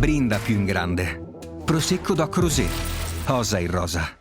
Brinda più in grande. Prosecco Doc Rosé. Osa in rosa.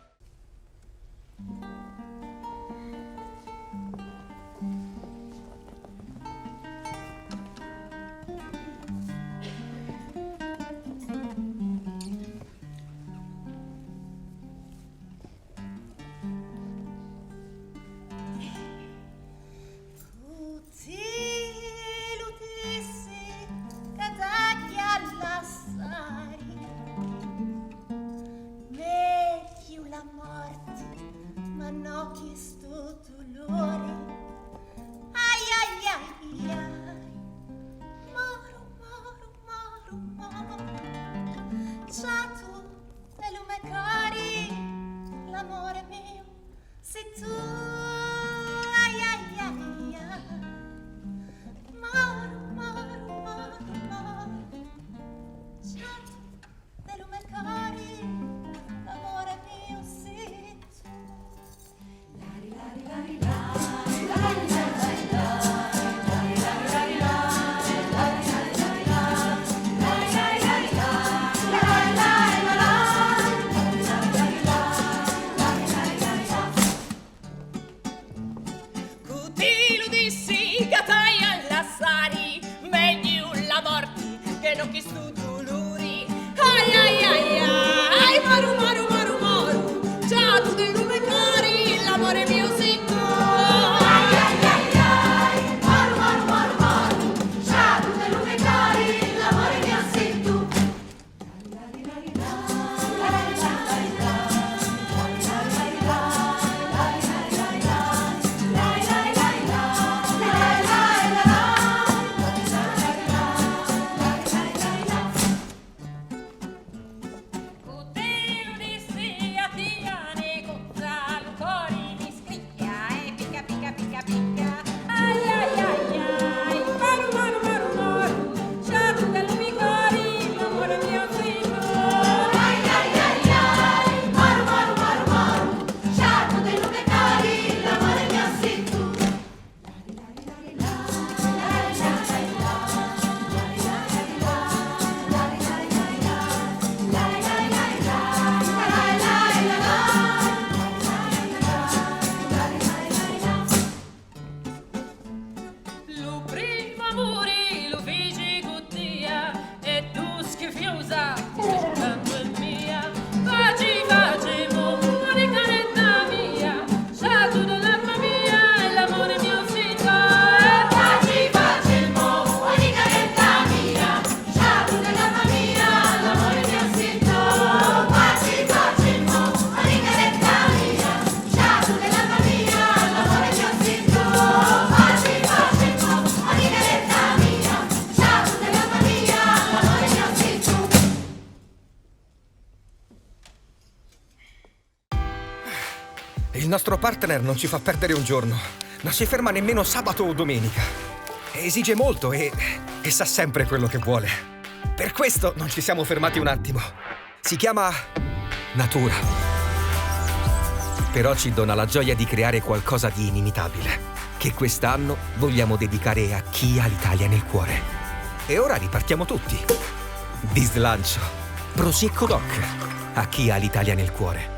Il nostro partner non ci fa perdere un giorno. Non si ferma nemmeno sabato o domenica. Esige molto e sa sempre quello che vuole. Per questo non ci siamo fermati un attimo. Si chiama natura. Però ci dona la gioia di creare qualcosa di inimitabile, che quest'anno vogliamo dedicare a chi ha l'Italia nel cuore. E ora ripartiamo tutti. Di slancio. Prosecco Doc. A chi ha l'Italia nel cuore.